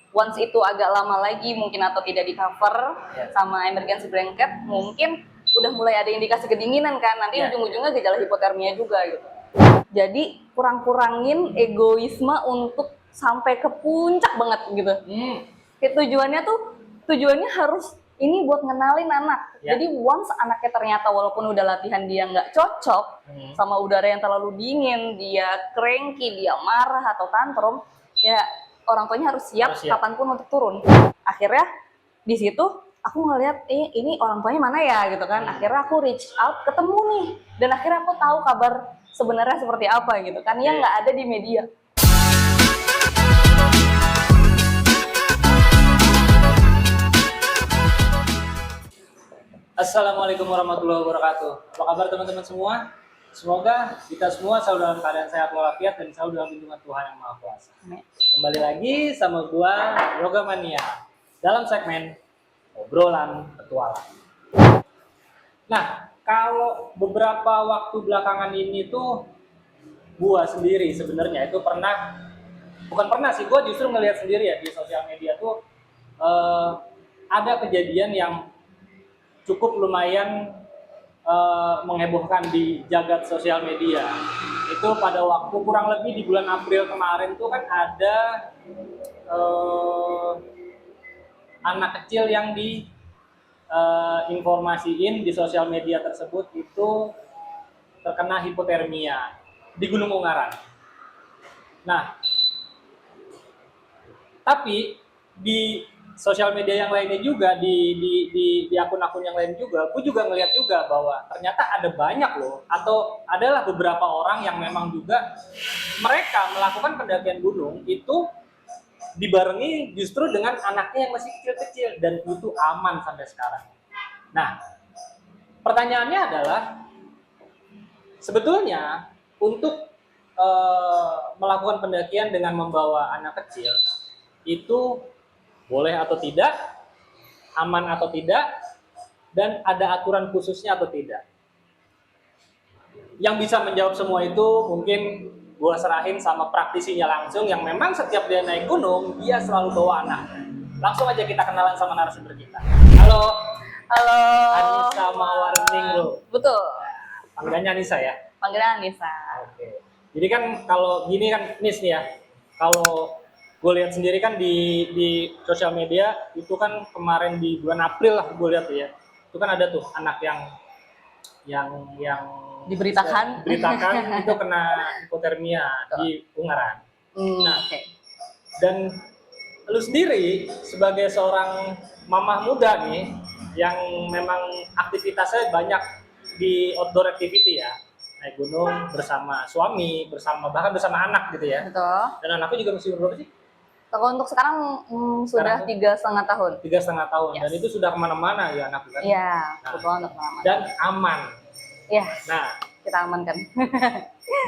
once itu agak lama lagi mungkin atau tidak di cover sama emergency blanket, mungkin udah mulai ada indikasi kedinginan kan, nanti ujung-ujungnya gejala hipotermia juga gitu. Jadi kurang-kurangin egoisme untuk sampai ke puncak banget gitu. Tujuannya harus ini buat ngenalin anak. Jadi once anaknya ternyata walaupun udah latihan dia nggak cocok sama udara yang terlalu dingin, dia cranky, dia marah atau tantrum, ya orang tuanya harus siap kapanpun untuk turun. Akhirnya di situ aku ngeliat ini orang tuanya mana ya gitu kan. Akhirnya aku reach out, ketemu nih, dan akhirnya aku tahu kabar sebenarnya seperti apa gitu kan, yang nggak ada di media. Assalamualaikum warahmatullahi wabarakatuh. Apa kabar teman-teman semua? Semoga kita semua selalu dalam keadaan sehat walafiat dan selalu dalam lindungan Tuhan yang Maha Kuasa. Kembali lagi sama gua Yoga Mania dalam segmen obrolan petualang. Nah, kalau beberapa waktu belakangan ini tuh gua sendiri sebenarnya itu bukan pernah sih, gua justru ngelihat sendiri ya di sosial media tuh ada kejadian yang cukup lumayan menghebohkan di jagat sosial media. Itu pada waktu kurang lebih di bulan April kemarin tuh kan ada anak kecil yang informasiin di sosial media tersebut itu terkena hipotermia di Gunung Ungaran. Nah, tapi di sosial media yang lainnya juga, di akun-akun yang lain juga, aku juga ngeliat juga bahwa ternyata ada banyak loh, atau adalah beberapa orang yang memang juga mereka melakukan pendakian gunung itu dibarengi justru dengan anaknya yang masih kecil-kecil dan itu aman sampai sekarang. Nah, pertanyaannya adalah sebetulnya untuk melakukan pendakian dengan membawa anak kecil itu boleh atau tidak, aman atau tidak, dan ada aturan khususnya atau tidak. Yang bisa menjawab semua itu mungkin gue serahin sama praktisinya langsung yang memang setiap dia naik gunung, dia selalu bawa anak. Langsung aja kita kenalan sama narasumber kita. Halo. Halo. Anissa Mawarning lo. Betul. Panggilannya Anissa ya? Panggilan Anissa. Oke. Jadi kan kalau gini kan Nis nih ya, kalau gue lihat sendiri kan di sosial media itu kan kemarin di bulan April lah gue lihat ya, itu kan ada tuh anak yang diberitakan itu kena hipotermia di Ungaran. Nah, dan lu sendiri sebagai seorang mamah muda nih yang memang aktivitasnya banyak di outdoor activity ya, naik gunung bersama suami, bahkan bersama anak gitu ya. Betul. Dan anakku juga masih berapa sih? Kalau untuk sekarang sudah 3,5 tahun. 3,5 tahun, Yes. Dan itu sudah kemana-mana ya anak kan? Iya, betul untuk kemana-mana. Dan aman. Iya. Nah, kita amankan.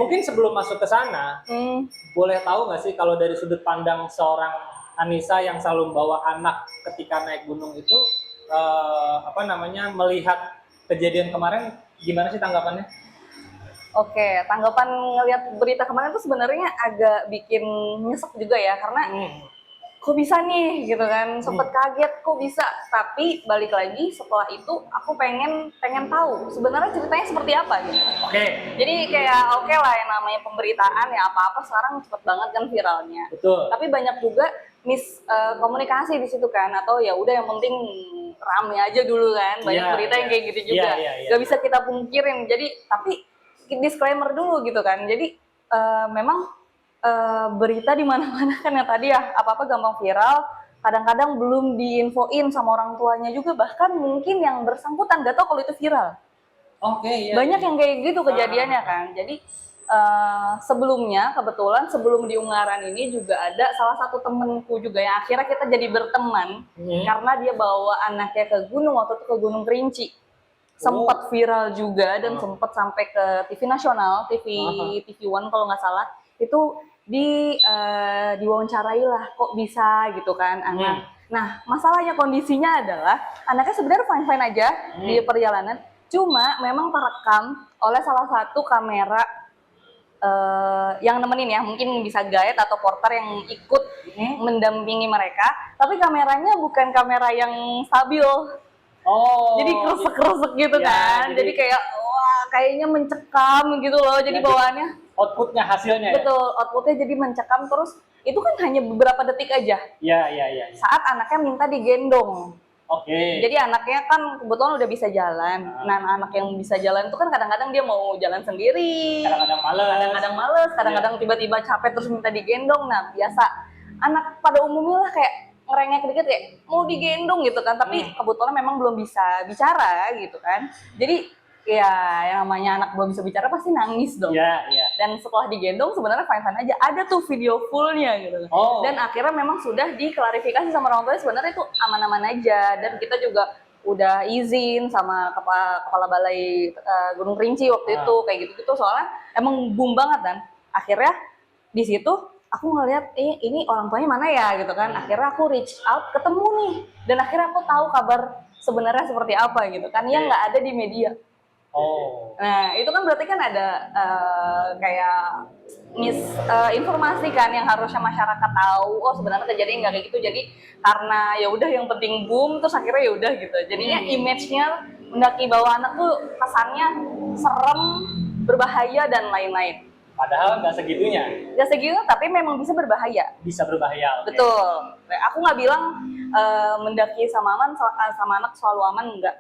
mungkin sebelum masuk ke sana, boleh tahu nggak sih kalau dari sudut pandang seorang Anissa yang selalu membawa anak ketika naik gunung itu, melihat kejadian kemarin, gimana sih tanggapannya? Oke, tanggapan ngelihat berita kemarin tuh sebenarnya agak bikin nyesek juga ya, karena kok bisa nih gitu kan, sempet kaget kok bisa. Tapi balik lagi setelah itu aku pengen tahu sebenarnya ceritanya seperti apa gitu. Oke. Jadi kayak oke lah yang namanya pemberitaan ya apa sekarang cepet banget kan viralnya. Betul. Tapi banyak juga komunikasi di situ kan, atau ya udah yang penting rame aja dulu kan, banyak berita yang kayak gitu juga. Gak bisa kita pungkirin. Jadi tapi disclaimer dulu gitu kan. Jadi memang berita di mana-mana kan yang tadi ya apa-apa gampang viral, kadang-kadang belum diinfoin sama orang tuanya juga, bahkan mungkin yang bersangkutan gak tahu kalau itu viral. Oke, banyak yang kayak gitu kejadiannya kan. Jadi sebelumnya kebetulan sebelum di Ungaran ini juga ada salah satu temenku juga yang akhirnya kita jadi berteman karena dia bawa anaknya ke gunung, waktu itu ke Gunung Kerinci. Sempat viral juga dan sempat sampai ke TV nasional, TV One kalau nggak salah. Itu diwawancarai lah kok bisa gitu kan anak. Nah, masalahnya kondisinya adalah anaknya sebenarnya fine-fine aja di perjalanan, cuma memang terekam oleh salah satu kamera yang nemenin ya, mungkin bisa guide atau porter yang ikut mendampingi mereka, tapi kameranya bukan kamera yang stabil. Oh. Jadi kresek-kresek gitu Ya, kan. Jadi kayak wah, kayaknya mencekam gitu loh. Jadi Ya, bawaannya outputnya, hasilnya ya? betul, outputnya jadi mencekam terus itu kan hanya beberapa detik aja. Iya, iya, iya. Saat anaknya minta digendong. Oke. Jadi anaknya kan kebetulan udah bisa jalan. Nah, anak yang bisa jalan itu kan kadang-kadang dia mau jalan sendiri. Kadang-kadang males. Kadang-kadang males, kadang-kadang tiba-tiba capek terus minta digendong. Nah, biasa anak pada umumnya lah kayak ngerengek dikit kayak mau digendong gitu kan. Tapi kebetulan memang belum bisa bicara gitu kan. Jadi ya yang namanya anak belum bisa bicara pasti nangis dong. Iya, iya. Dan setelah digendong sebenarnya fine-fine aja. Ada tuh video fullnya gitu. Oh. Dan akhirnya memang sudah diklarifikasi sama orang tuanya sebenarnya itu aman-aman aja. Dan kita juga udah izin sama kepala balai Gunung Kerinci waktu itu kayak gitu-gitu soalnya emang boom banget kan. Akhirnya di situ aku ngeliat ini orang tuanya mana ya gitu kan. Akhirnya aku reach out ketemu nih dan akhirnya aku tahu kabar sebenarnya seperti apa gitu kan yang nggak ada di media. Oh. Nah, itu kan berarti kan ada kayak informasi kan yang harusnya masyarakat tahu. Oh, sebenarnya kejadian nggak kayak gitu. Jadi karena ya udah yang penting boom terus akhirnya ya udah gitu. Jadinya image-nya mendaki bawa anak tuh kesannya serem, berbahaya dan lain-lain. Padahal nggak segitunya. Nggak segitu tapi memang bisa berbahaya. Bisa berbahaya. Okay. Betul. Aku nggak bilang mendaki sama anak selalu aman, enggak.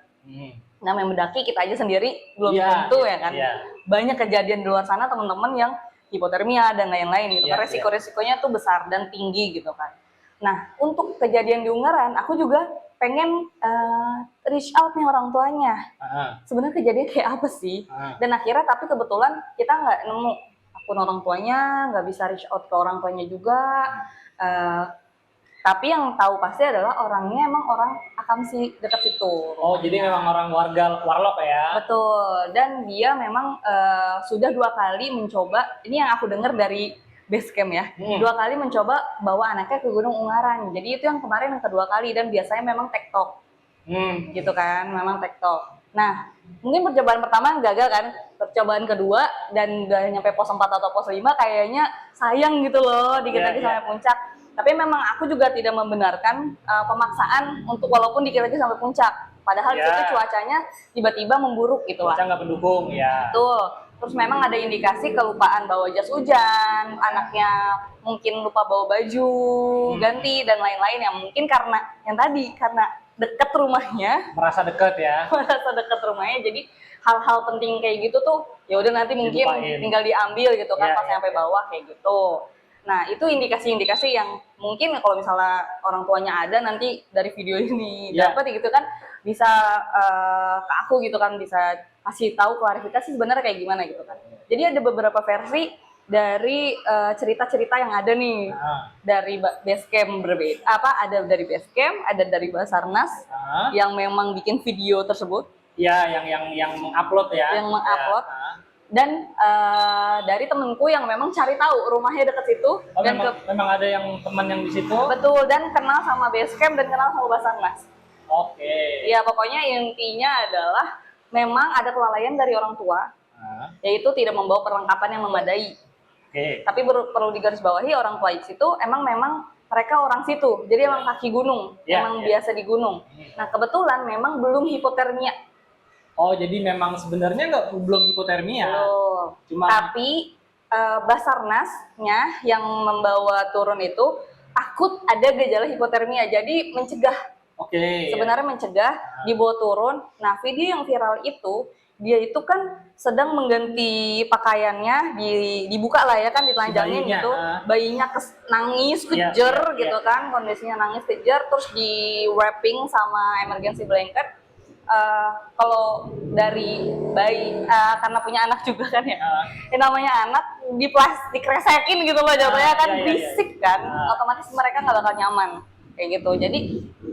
Namanya mendaki kita aja sendiri belum tentu ya kan. Banyak kejadian di luar sana teman-teman yang hipotermia dan lain-lain gitu. Resiko-resikonya tuh besar dan tinggi gitu kan. Nah, untuk kejadian di Ungaran aku juga pengen reach out nih orang tuanya. Sebenarnya kejadian kayak apa sih? Dan akhirnya tapi kebetulan kita nggak nemu akun orang tuanya, nggak bisa reach out ke orang tuanya juga. Tapi yang tahu pasti adalah orangnya emang orang Akamsi dekat situ. Oh, jadi memang orang warga Warlock ya? Betul. Dan dia memang sudah 2 kali mencoba. Ini yang aku dengar dari base camp ya. 2 kali mencoba bawa anaknya ke Gunung Ungaran. Jadi itu yang kemarin yang kedua kali dan biasanya memang tektok. Gitu kan, memang tektok. Nah, mungkin percobaan pertama gagal kan. Percobaan kedua dan udah nyampe pos 4 atau pos 5 kayaknya sayang gitu loh dikit lagi sampai puncak. Tapi memang aku juga tidak membenarkan pemaksaan untuk walaupun dikit lagi sampai puncak. Padahal di situ cuacanya tiba-tiba memburuk gitu lah. Cuaca nggak mendukung ya. Betul. Terus memang ada indikasi kelupaan bawa jas hujan, anaknya mungkin lupa bawa baju, ganti dan lain-lain yang mungkin karena yang tadi karena dekat rumahnya. Merasa dekat ya. Merasa dekat rumahnya jadi hal-hal penting kayak gitu tuh ya udah nanti mungkin tinggal diambil gitu kan pas sampai bawah kayak gitu. Nah, itu indikasi-indikasi yang mungkin kalau misalnya orang tuanya ada nanti dari video ini dapat gitu kan bisa ke aku gitu kan bisa kasih tahu klarifikasi sebenarnya kayak gimana gitu kan. Jadi ada beberapa versi dari cerita-cerita yang ada nih dari base camp berbeda. Ada dari base camp, ada dari Basarnas yang memang bikin video tersebut. Ya, yang mengupload ya. Yang mengupload. Dan dari temenku yang memang cari tahu rumahnya deket situ. Oh, dan memang ada yang teman yang di situ. Betul, dan kenal sama base camp dan kenal sama Basarnas. Oke. Ya pokoknya intinya adalah memang ada kelalaian dari orang tua, yaitu tidak membawa perlengkapan yang memadai. Tapi perlu digarisbawahi orang tua di situ memang mereka orang situ, jadi emang kaki gunung, emang biasa di gunung. Nah kebetulan memang belum hipotermia. Oh, jadi memang sebenarnya belum hipotermia. Belum. Tapi Basarnasnya yang membawa turun itu takut ada gejala hipotermia, jadi mencegah. Sebenarnya mencegah, dibawa turun. Nah, video yang viral itu dia itu kan sedang mengganti pakaiannya, dibuka lah ya kan, ditelanjangin gitu. Bayinya nangis, kejer gitu kan, kondisinya nangis, kejer, terus di wrapping sama emergency blanket. Kalau dari bayi karena punya anak juga kan ya, yang namanya anak di plastik resekin gitu loh jatuhnya kan, berisik kan, otomatis mereka nggak bakal nyaman kayak gitu. Jadi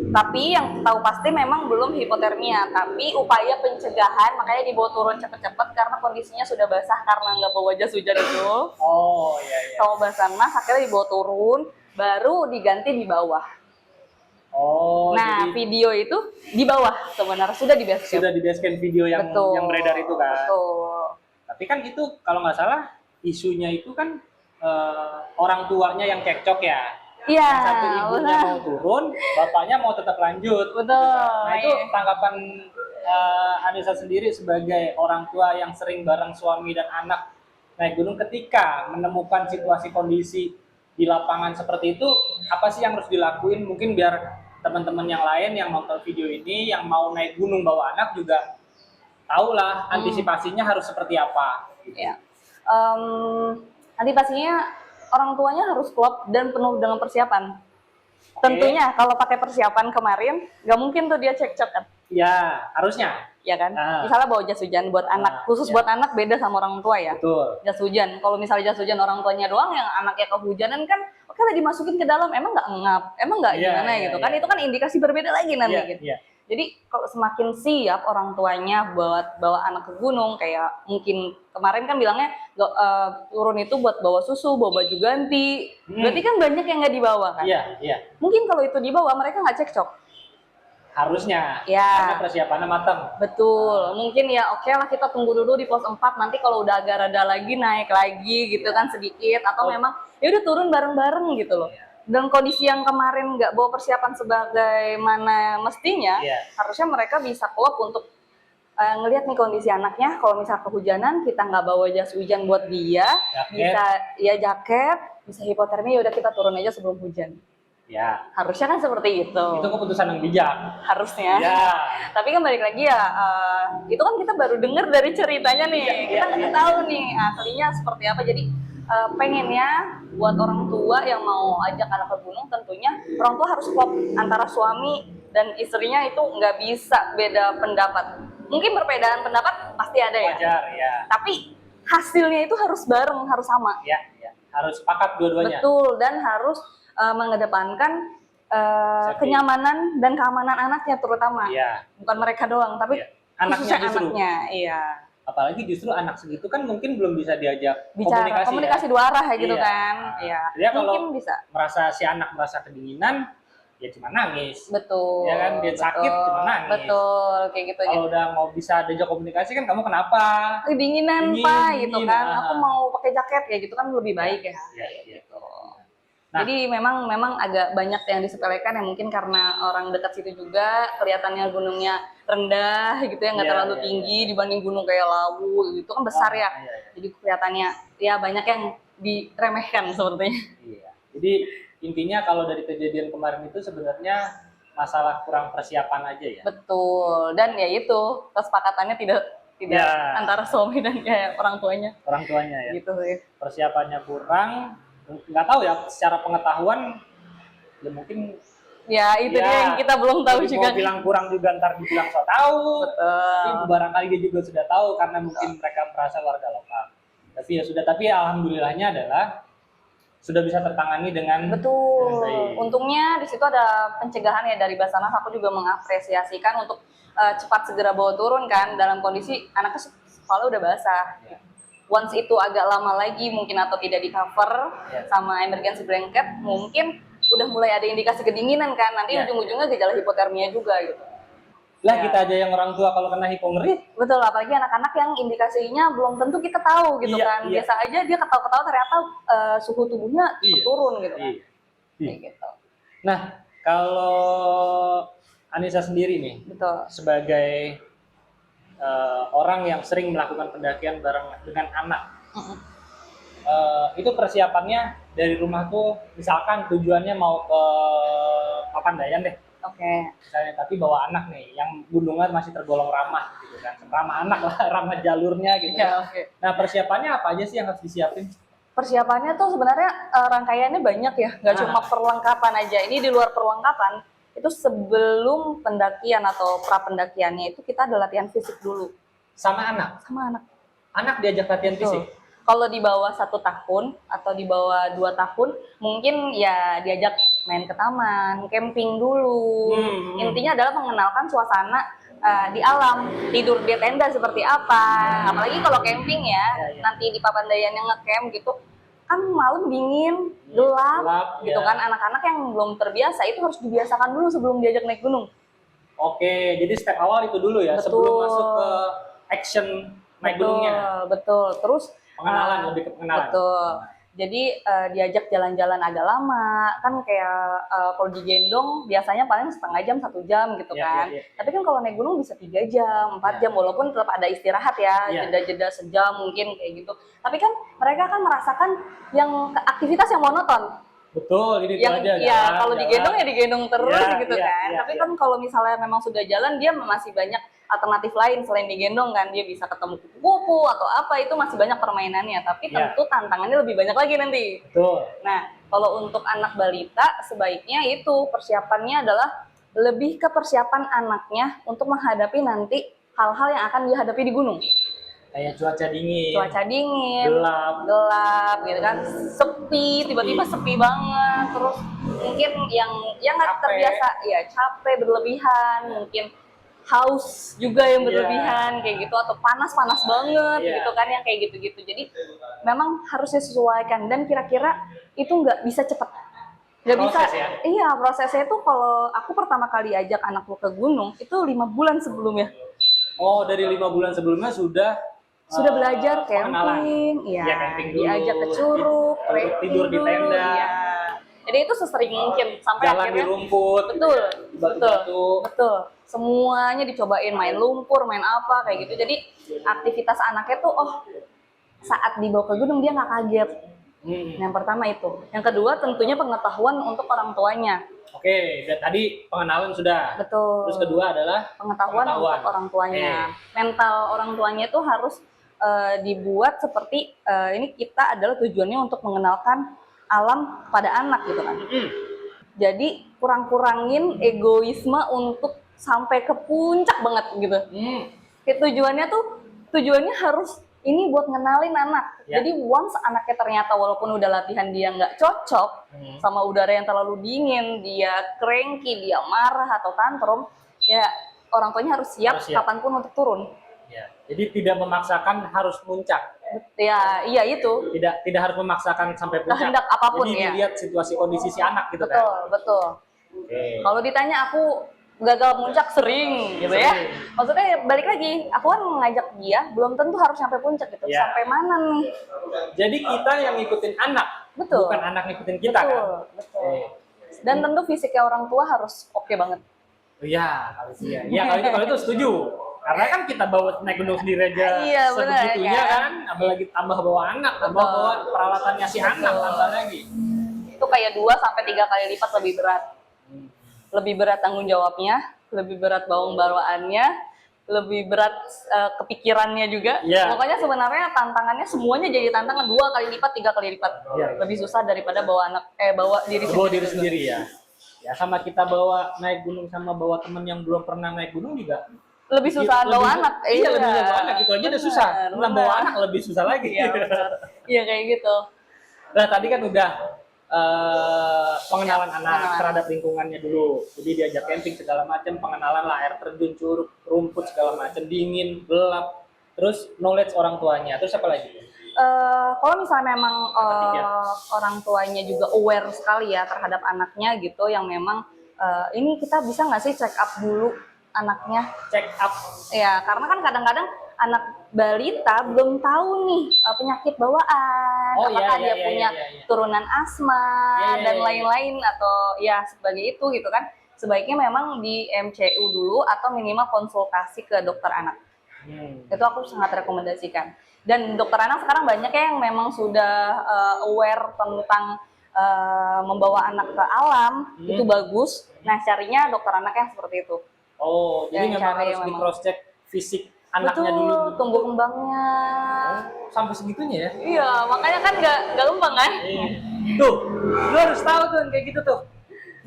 tapi yang tahu pasti memang belum hipotermia, tapi upaya pencegahan makanya dibawa turun cepet-cepet karena kondisinya sudah basah karena nggak bawa jas hujan itu. Sama Basarnas akhirnya dibawa turun, baru diganti di bawah. Nah, jadi video itu di bawah sebenarnya sudah di base camp. Sudah di base camp video yang beredar itu kan. Betul. Tapi kan itu kalau nggak salah isunya itu kan orang tuanya yang cekcok ya. Iya, Yang satu ibunya benar. mau turun, bapaknya mau tetap lanjut. Betul. Nah itu iya. tanggapan Anissa sendiri sebagai orang tua yang sering bareng suami dan anak naik gunung ketika menemukan situasi kondisi di lapangan seperti itu, apa sih yang harus dilakuin? Mungkin biar teman-teman yang lain yang nonton video ini, yang mau naik gunung bawa anak juga tahulah antisipasinya harus seperti apa. Ya. Antisipasinya orang tuanya harus klop dan penuh dengan persiapan. Tentunya kalau pakai persiapan kemarin, nggak mungkin tuh dia cekcok kan, Ya, harusnya. ya kan? Ah. Misalnya bawa jas hujan buat anak, khusus ya. buat anak beda sama orang tua ya. Betul. Jas hujan, kalau misalnya jas hujan orang tuanya doang, yang anaknya kehujanan kan, oke lah dimasukin ke dalam, emang nggak ngap, emang nggak Iya, gimana iya, gitu iya. kan? Itu kan indikasi berbeda lagi nanti. Iya, Gitu. iya. Jadi kalau semakin siap orang tuanya buat bawa anak ke gunung, kayak mungkin kemarin kan bilangnya turun itu buat bawa susu, bawa baju ganti. Berarti kan banyak yang nggak dibawa kan? Iya, iya. Mungkin kalau itu dibawa mereka nggak cekcok. Harusnya. Ya. Karena persiapannya matang. Betul. Mungkin ya oke lah kita tunggu dulu di pos 4, nanti kalau udah agak reda lagi naik lagi gitu kan sedikit, atau memang ya udah turun bareng-bareng gitu loh. Dan kondisi yang kemarin nggak bawa persiapan sebagaimana mestinya, harusnya mereka bisa klop untuk ngelihat nih kondisi anaknya. Kalau misal kehujanan, kita nggak bawa jas hujan buat dia, bisa ya jaket, bisa hipotermia, ya udah kita turun aja sebelum hujan. Ya. Harusnya kan seperti itu. Itu keputusan yang bijak. Harusnya. Ya. Tapi kan balik lagi ya, itu kan kita baru dengar dari ceritanya nih. Kita nggak tahu nih aslinya seperti apa. Jadi pengennya buat orang tua yang mau ajak anak ke gunung, tentunya orang tua harus klop antara suami dan istrinya, itu nggak bisa beda pendapat. Mungkin perbedaan pendapat pasti ada ya. Wajar, ya. Tapi hasilnya itu harus bareng, harus sama. Ya, ya. Harus sepakat dua-duanya. Betul, dan harus mengedepankan kenyamanan dan keamanan anaknya terutama. Iya. Bukan mereka doang, tapi anaknya justru. Anaknya, iya. Apalagi justru anak segitu kan mungkin belum bisa diajak Bicara, komunikasi dua arah gitu Iya. kan. Iya. Dia kalau Mungkin bisa. si anak merasa kedinginan, ya cuma nangis. Betul. Ya kan, dia sakit cuma nangis. Betul, kayak gitu ya. Kalau udah mau bisa diajak komunikasi kan, kamu kenapa? Kedinginan, Pak, gitu kan. Aku mau pakai jaket kayak gitu kan lebih baik ya. Iya, Gitu. Nah. Jadi memang agak banyak yang disepelekan ya, mungkin karena orang dekat situ juga kelihatannya gunungnya rendah gitu ya, nggak terlalu tinggi dibanding gunung kayak Lawu itu kan besar ya. Jadi kelihatannya ya banyak yang diremehkan sepertinya. Iya. Jadi intinya kalau dari kejadian kemarin itu sebenarnya masalah kurang persiapan aja ya. Betul. Dan ya itu kesepakatannya tidak antara suami dan kayak orang tuanya. Orang tuanya ya. Gitu sih. Persiapannya kurang. Nggak tahu ya secara pengetahuan ya mungkin ya itu dia yang kita belum tahu juga. Mau bilang kurang juga ntar dibilang so tahu. Betul. Tapi barangkali dia juga sudah tahu karena mungkin mereka merasa warga lokal. Tapi ya sudah, tapi alhamdulillahnya adalah sudah bisa tertangani dengan baik. Untungnya di situ ada pencegahan ya dari Basarnas. Aku juga mengapresiasikan untuk cepat segera bawa turun kan dalam kondisi anaknya sekolah udah basah. Ya. Once itu agak lama lagi mungkin atau tidak di cover sama emergency blanket, mungkin udah mulai ada indikasi kedinginan kan, nanti ujung-ujungnya gejala hipotermia juga gitu. Lah kita aja yang orang tua kalau kena hipo ngeri. Betul, apalagi anak-anak yang indikasinya belum tentu kita tahu gitu kan. Biasa aja dia ketawa-ketawa ternyata suhu tubuhnya turun gitu kan. Kayak gitu. Nah, kalau Anissa sendiri nih, sebagai orang yang sering melakukan pendakian bareng dengan anak, itu persiapannya dari rumah tuh, misalkan tujuannya mau ke Papandayan deh, misalnya, tapi bawa anak nih, yang gunungnya masih tergolong ramah gitu kan, ramah anak lah, ramah jalurnya gitu. Nah persiapannya apa aja sih yang harus disiapin? Persiapannya tuh sebenarnya rangkaiannya banyak ya, nggak cuma perlengkapan aja. Ini di luar perlengkapan, itu sebelum pendakian atau pra pendakiannya itu kita ada latihan fisik dulu. Sama anak? Sama anak. Anak diajak latihan fisik? Kalau di bawah 1 tahun atau di bawah 2 tahun, mungkin ya diajak main ke taman, camping dulu. Intinya adalah mengenalkan suasana di alam, tidur di tenda seperti apa. Apalagi kalau camping ya, nanti di Papandayan yang nge-camp gitu, kan malam dingin, gelap gitu kan. Anak-anak yang belum terbiasa itu harus dibiasakan dulu sebelum diajak naik gunung. Oke, jadi step awal itu dulu ya, sebelum masuk ke action naik gunungnya. Betul. Terus Pengenalan, lebih ke pengenalan. Betul. Jadi diajak jalan-jalan agak lama, kan kayak kalau digendong biasanya paling setengah jam, 1 jam gitu kan. Tapi kan kalau naik gunung bisa 3 jam, 4 jam, walaupun tetap ada istirahat ya, jeda-jeda sejam mungkin kayak gitu. Tapi kan mereka kan merasakan yang aktivitas yang monoton. Betul, ini Yang aja. ya kalau digendong ya digendong terus gitu kan. Iya, Tapi kan kalau misalnya memang sudah jalan, dia masih banyak alternatif lain selain digendong kan. Dia bisa ketemu kupu-kupu atau apa, itu masih banyak permainannya. Tapi tentu tantangannya lebih banyak lagi nanti. Betul. Nah, kalau untuk anak balita sebaiknya itu persiapannya adalah lebih ke persiapan anaknya untuk menghadapi nanti hal-hal yang akan dihadapi di gunung. Kayak cuaca dingin, gelap gitu kan, sepi, tiba-tiba sepi banget, terus mungkin yang nggak terbiasa, ya capek berlebihan, mungkin haus juga yang berlebihan kayak gitu, atau panas banget gitu kan, yang kayak gitu-gitu. Jadi memang harus disesuaikan dan kira-kira itu nggak bisa cepet. Nggak bisa, iya prosesnya itu kalau aku pertama kali ajak anakku ke gunung itu 5 bulan sebelumnya. Oh, dari 5 bulan sebelumnya sudah belajar camping, camping dulu, diajak ke curug, tidur di tenda. Ya. Jadi itu sesering mungkin sampai jalan akhirnya di rumput, betul. Semuanya dicobain, main lumpur, main apa kayak gitu. Jadi aktivitas anaknya tuh saat dibawa ke gunung dia nggak kaget. Yang pertama itu. Yang kedua tentunya pengetahuan untuk orang tuanya. Oke, tadi pengenalan sudah. Betul. Terus kedua adalah pengetahuan untuk orang tuanya. Mental orang tuanya itu harus dibuat seperti ini kita adalah tujuannya untuk mengenalkan alam pada anak gitu kan. Jadi kurang-kurangin egoisme untuk sampai ke puncak banget gitu. Tujuannya harus ini buat ngenalin anak. Jadi once anaknya ternyata walaupun udah latihan dia nggak cocok sama udara yang terlalu dingin, dia cranky, dia marah atau tantrum, ya orang tuanya harus siap kapanpun untuk turun. Jadi tidak memaksakan harus puncak. Ya, iya itu. Tidak harus memaksakan sampai puncak. Kehendak apapun. Jadi dilihat situasi kondisi si anak gitu kan. Betul. Kalau ditanya aku gagal puncak sering gitu ya. Maksudnya balik lagi, aku kan mengajak dia belum tentu harus sampai puncak gitu. Sampai mana nih? Jadi kita yang ngikutin anak, bukan anak ngikutin kita kan. Betul. Dan tentu fisiknya orang tua harus oke banget. Iya, kalau itu setuju. Karena kan kita bawa naik gunung sendiri aja sebegitunya kan, apalagi tambah bawa anak, bawa peralatannya si anak tambah lagi. Itu kayak 2 sampai 3 kali lipat lebih berat. Lebih berat tanggung jawabnya, lebih berat bawang bawaannya, lebih berat kepikirannya juga. Pokoknya sebenarnya tantangannya semuanya jadi tantangan 2 kali lipat, 3 kali lipat. Lebih susah daripada bawa diri sendiri ya. Ya sama kita naik gunung sama bawa temen yang belum pernah naik gunung juga. Lebih susah bawa anak. Iya, lebih susah bawa anak, itu aja udah susah. Bawa anak lebih susah lagi. Iya kayak gitu. Nah tadi kan udah pengenalan anak terhadap lingkungannya dulu. Jadi diajak camping segala macam, pengenalan lah, air terjun, curug, rumput segala macam, dingin, gelap. Terus knowledge orang tuanya. Terus apa lagi? Kalau misalnya memang orang tuanya juga aware sekali ya terhadap anaknya gitu, yang memang ini kita bisa nggak sih check up dulu anaknya? Check up. Ya, karena kan kadang-kadang anak balita belum tahu nih penyakit bawaan, apakah dia punya turunan asma dan lain-lain atau ya sebagai itu gitu kan. Sebaiknya memang di MCU dulu atau minimal konsultasi ke dokter anak. Itu aku sangat rekomendasikan. Dan dokter anak sekarang banyak yang memang sudah aware tentang membawa anak ke alam, itu bagus. Nah, carinya dokter anak yang seperti itu. Oh, jadi memang harus di cross check fisik anaknya dulu. Tumbuh kembangnya. Sampai segitunya ya? Iya, makanya kan gak gampang kan? Tuh, lu harus tahu tuh kayak gitu tuh.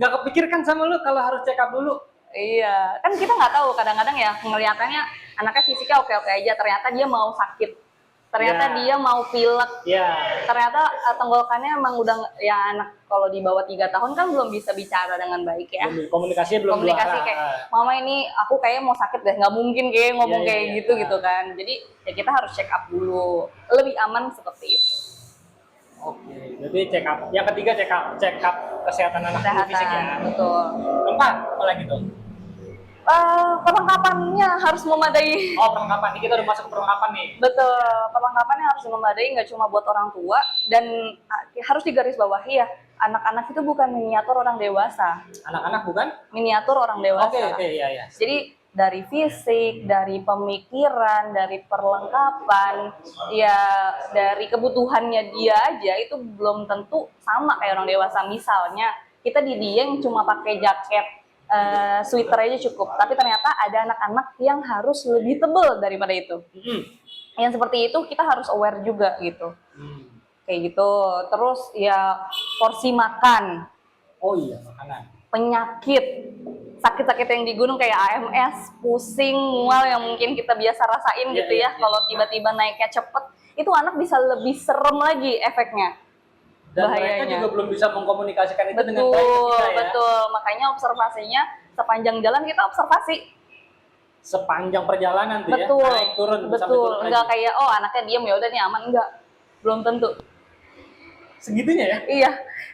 Gak kepikirkan sama lu kalau harus check up dulu. Iya, kan kita nggak tahu kadang-kadang ya ngelihatannya anaknya fisiknya oke-oke aja, ternyata dia mau sakit. Ternyata dia mau pilek. Ternyata tenggorokannya emang udah ya anak kalau di bawah 3 tahun kan belum bisa bicara dengan baik ya. Komunikasinya belum kayak mama ini aku kayaknya mau sakit deh, nggak mungkin kayak ngomong kayak gitu kan. Jadi ya kita harus check up dulu. Lebih aman seperti itu. Oke, berarti check up. Yang ketiga check up kesehatan anak fisik ya. Betul. Keempat apa lagi tuh? Perlengkapannya harus memadai. Oh, perlengkapan. Ini kita udah masuk ke perlengkapan nih. Betul, perlengkapannya harus memadai, nggak cuma buat orang tua, dan harus digarisbawahi ya, anak-anak itu bukan miniatur orang dewasa. Anak-anak bukan? Miniatur orang dewasa. Oke, iya, iya. Jadi dari fisik, dari pemikiran, dari perlengkapan, ya dari kebutuhannya dia aja itu belum tentu sama kayak orang dewasa. Misalnya kita di Dieng cuma pakai jaket sweater aja cukup, tapi ternyata ada anak-anak yang harus lebih tebal daripada itu. Yang seperti itu kita harus aware juga gitu. Kayak gitu. Terus ya porsi makan. Oh iya, makanan. Penyakit, sakit-sakit yang di gunung kayak AMS, pusing, mual yang mungkin kita biasa rasain gitu ya. Kalau tiba-tiba naiknya cepet, itu anak bisa lebih serem lagi efeknya. Dan bahayanya. mereka juga belum bisa mengkomunikasikan itu dengan baik ke kita ya. Betul, makanya observasinya sepanjang jalan kita observasi. Sepanjang perjalanan tuh Betul, ya, naik turun sampai betul. turun Enggak lagi. kayak oh anaknya diem ya udah nih aman, enggak. Belum tentu. Segitunya ya? Iya.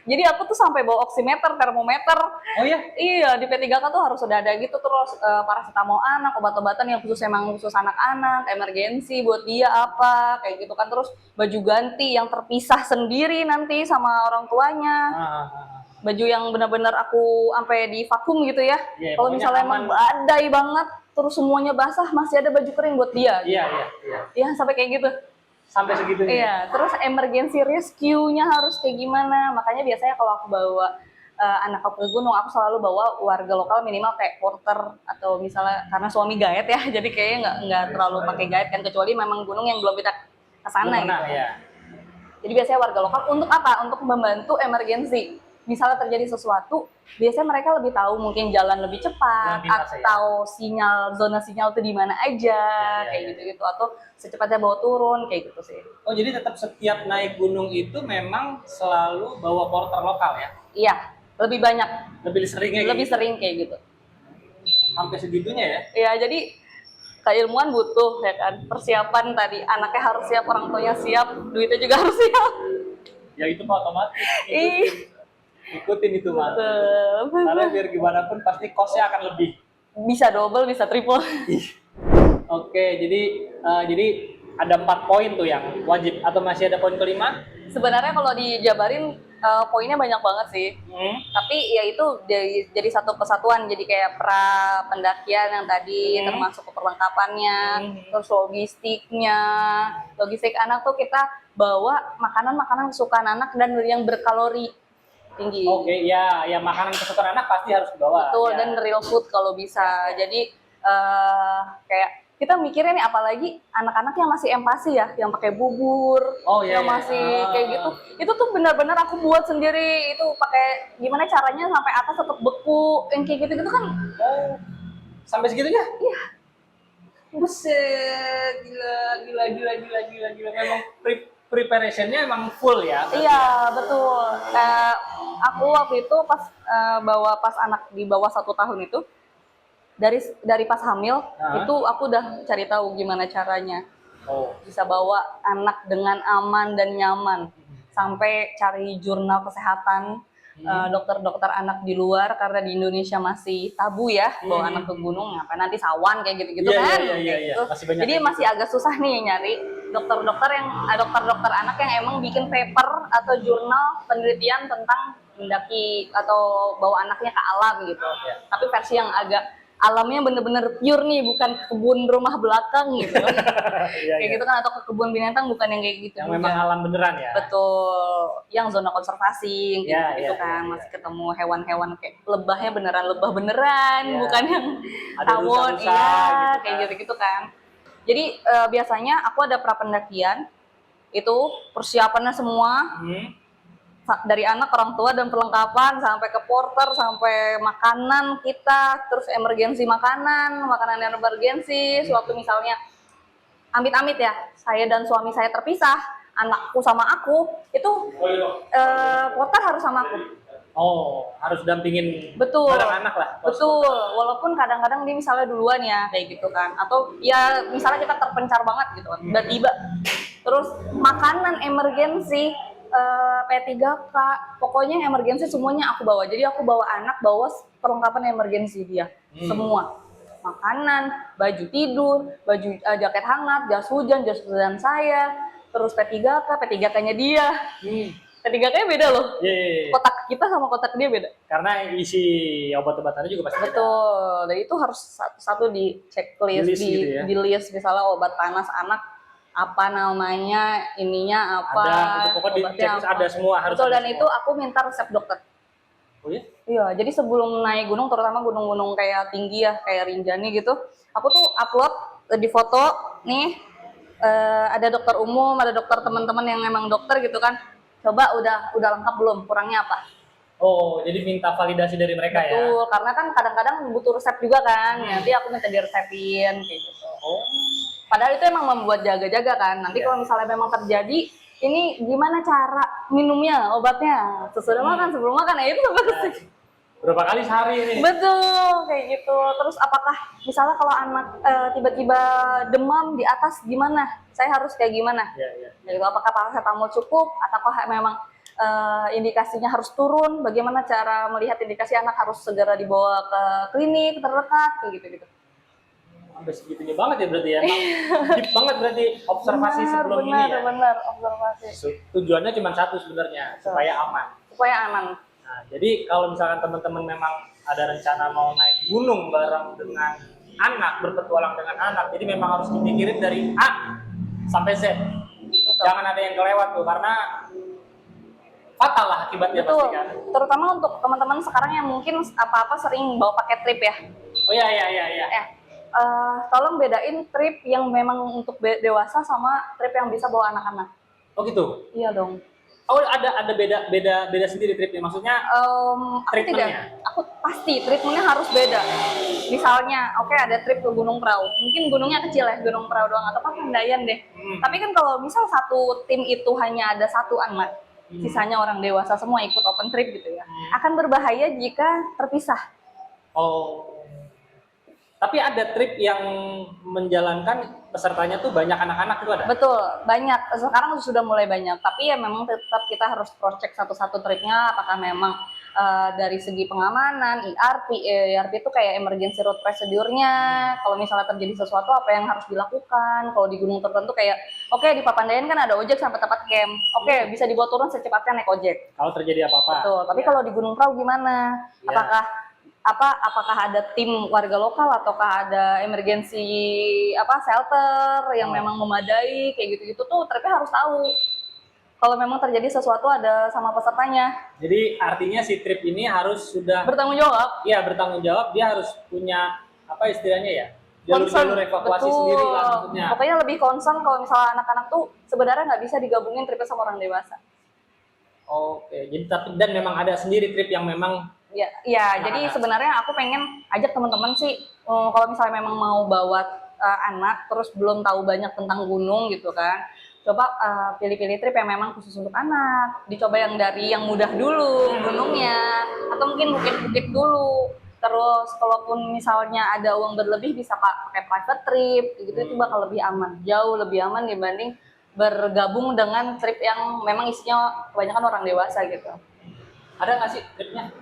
Jadi aku tuh sampai bawa oximeter, termometer. Oh iya? Iya, di P3K tuh harus udah ada gitu. Terus paracetamol anak, obat-obatan yang khusus emang khusus anak-anak, emergensi buat dia apa, kayak gitu kan. Terus baju ganti yang terpisah sendiri nanti sama orang tuanya. Baju yang benar-benar aku sampai di vakum gitu ya. Yeah, kalau misalnya emang badai banget, terus semuanya basah, masih ada baju kering buat dia. Iya, gitu. Iya, sampai kayak gitu. Sampai segitunya. Iya, terus emergency rescue-nya harus kayak gimana. Makanya biasanya kalau aku bawa anak aku ke gunung, aku selalu bawa warga lokal minimal kayak porter atau misalnya karena suami guide ya, jadi kayaknya nggak terlalu pakai guide kan, kecuali memang gunung yang belum kita kesana gitu. Ya. Jadi biasanya warga lokal untuk apa? Untuk membantu emergensi. Misalnya terjadi sesuatu, biasanya mereka lebih tahu mungkin jalan lebih cepat atau zona sinyal itu di mana aja, kayak gitu-gitu, atau secepatnya bawa turun kayak gitu sih. Oh, jadi tetap setiap naik gunung itu memang selalu bawa porter lokal ya? Iya, lebih banyak. Lebih sering kayak gitu. Sampai segitunya ya? Iya, jadi keilmuan butuh ya kan, persiapan tadi anaknya harus siap, orang tuanya siap, duitnya juga harus siap. Ya itu otomatis. Ikutin itu mah. Karena biar gimana pun pasti cost-nya akan lebih. Bisa double, bisa triple. Oke, jadi ada 4 poin tuh yang wajib, atau masih ada poin kelima? Sebenarnya kalau dijabarin poinnya banyak banget sih. Tapi ya itu jadi satu kesatuan, jadi kayak pra pendakian yang tadi termasuk perlengkapannya, terus logistiknya. Logistik anak tuh kita bawa makanan-makanan kesukaan anak dan yang berkalori tinggi. Oke, ya makanan kesukaan anak pasti harus dibawa. Betul, ya. dan real food kalau bisa. Jadi kayak kita mikirnya nih, apalagi anak-anak yang masih empasi ya, yang pakai bubur, yang masih kayak gitu. Itu tuh benar-benar aku buat sendiri, itu pakai gimana caranya sampai atas tetap beku, yang kayak gitu-gitu kan. Oh, sampai segitunya? Iya. Buset, gila. Memang preparationnya emang full ya? Iya, betul. Aku waktu itu pas pas anak di bawah 1 tahun itu, dari pas hamil itu aku udah cari tahu gimana caranya bisa bawa anak dengan aman dan nyaman, sampai cari jurnal kesehatan dokter-dokter anak di luar, karena di Indonesia masih tabu ya bawa anak ke gunung, apa nanti sawan kayak gitu-gitu kan. Iya. Jadi masih agak susah nih nyari dokter-dokter anak yang emang bikin paper atau jurnal penelitian tentang mendaki atau bawa anaknya ke alam gitu. Tapi versi yang agak alamnya bener-bener pure nih, bukan kebun rumah belakang gitu. Kayak gitu kan, atau ke kebun binatang, bukan yang kayak gitu. Yang memang alam beneran ya? Betul, yang zona konservasi gitu kan. Masih ketemu hewan-hewan kayak lebahnya beneran lebah beneran, bukan yang tawon, gitu kan. kayak gitu-gitu kan. Jadi biasanya aku ada pra pendakian, itu persiapannya semua. Dari anak, orang tua, dan perlengkapan, sampai ke porter, sampai makanan kita, terus emergensi makanan yang emergensi, suatu misalnya amit-amit ya, saya dan suami saya terpisah, anakku sama aku, itu porter harus sama aku. Oh, harus dampingin bareng anak lah. Betul, walaupun kadang-kadang dia misalnya duluan ya, kayak gitu kan. Atau ya misalnya kita terpencar banget gitu kan, tiba-tiba. Terus makanan emergensi, P3K, pokoknya emergensi semuanya aku bawa. Jadi aku bawa anak, bawa perlengkapan emergensi dia, semua. makanan, baju tidur, baju jaket hangat, jas hujan saya, terus P3K, P3K-nya dia. P3K-nya beda loh. Iya. Kotak kita sama kotak dia beda. Karena isi obat-obatannya juga pasti beda. Betul. Dan itu harus satu-satu di checklist, di list misalnya obat panas anak apa namanya, ininya apa, ada, itu pokoknya di checklist ada semua harus. Betul, dan semua. itu aku minta resep dokter. Oh iya? Iya, jadi sebelum naik gunung, terutama gunung-gunung kayak tinggi ya, kayak Rinjani gitu, aku tuh upload di foto nih, ada dokter umum, ada dokter teman-teman yang emang dokter gitu kan. Coba udah lengkap belum? Kurangnya apa? Oh, jadi minta validasi dari mereka. Betul, ya? Betul, karena kan kadang-kadang butuh resep juga kan. Nanti aku minta diresepin kayak gitu. Oh. Padahal itu emang membuat jaga-jaga kan. Nanti kalau misalnya memang terjadi, ini gimana cara minumnya, obatnya? Sesudah makan, sebelum makan, ya itu bagus. Berapa kali sehari ini? Betul, kayak gitu. Terus apakah misalnya kalau anak tiba-tiba demam di atas gimana? Saya harus kayak gimana? Iya. Gitu. Apakah paracetamol cukup? Ataukah memang indikasinya harus turun? Bagaimana cara melihat indikasi anak harus segera dibawa ke klinik terdekat? Kayak gitu-gitu. Sampai segitunya banget ya berarti ya? Deep banget berarti observasi sebelum ini ya? Benar, observasi. Tujuannya cuma satu sebenarnya, supaya aman. Supaya aman. Nah, jadi kalau misalkan teman-teman memang ada rencana mau naik gunung bareng dengan anak, berpetualang dengan anak, jadi memang harus dipikirin dari A sampai Z. Betul. Jangan ada yang kelewat tuh, karena fatal lah akibatnya. Betul. Pasti kan. Terutama untuk teman-teman sekarang yang mungkin apa-apa sering bawa pakai trip ya. Oh iya. Tolong bedain trip yang memang untuk dewasa sama trip yang bisa bawa anak-anak. Oh gitu? Iya dong. Oh ada beda sendiri tripnya, maksudnya treatmentnya? Aku pasti treatmentnya harus beda. Misalnya, ada trip ke Gunung Prau, mungkin gunungnya kecil ya, Gunung Prau doang, atau Pandayan deh. Tapi kan kalau misal satu tim itu hanya ada satu anak, sisanya orang dewasa semua ikut open trip gitu ya, akan berbahaya jika terpisah. Oh. Tapi ada trip yang menjalankan pesertanya tuh banyak anak-anak itu ada? Betul, banyak. Sekarang sudah mulai banyak. Tapi ya memang tetap kita harus cross-check satu-satu tripnya, apakah memang dari segi pengamanan, ERP itu kayak emergency route procedure-nya. Kalau misalnya terjadi sesuatu, apa yang harus dilakukan? Kalau di gunung tertentu kayak, di Papandayan kan ada ojek sampai tempat camp. Bisa dibawa turun secepatnya naik ojek. Kalau terjadi apa-apa. Betul. Tapi kalau di Gunung Prau gimana? Apakah ada tim warga lokal ataukah ada emergency shelter yang memang memadai kayak gitu-gitu tuh tripnya harus tahu. Kalau memang terjadi sesuatu ada sama pesertanya. Jadi artinya si trip ini harus sudah bertanggung jawab. Iya, bertanggung jawab. Dia harus punya apa istilahnya ya? Jalur-jalur evakuasi sendiri lah maksudnya. Pokoknya lebih concern kalau misalnya anak-anak tuh sebenarnya nggak bisa digabungin tripnya sama orang dewasa. Oke, jadi dan memang ada sendiri trip yang memang jadi sebenarnya aku pengen ajak teman-teman sih, kalau misalnya memang mau bawa anak terus belum tahu banyak tentang gunung gitu kan, coba pilih-pilih trip yang memang khusus untuk anak, dicoba yang dari yang mudah dulu gunungnya, atau mungkin bukit-bukit dulu. Terus kalaupun misalnya ada uang berlebih bisa pakai private trip gitu, itu bakal lebih aman, jauh lebih aman dibanding bergabung dengan trip yang memang isinya kebanyakan orang dewasa gitu. Ada nggak sih tripnya?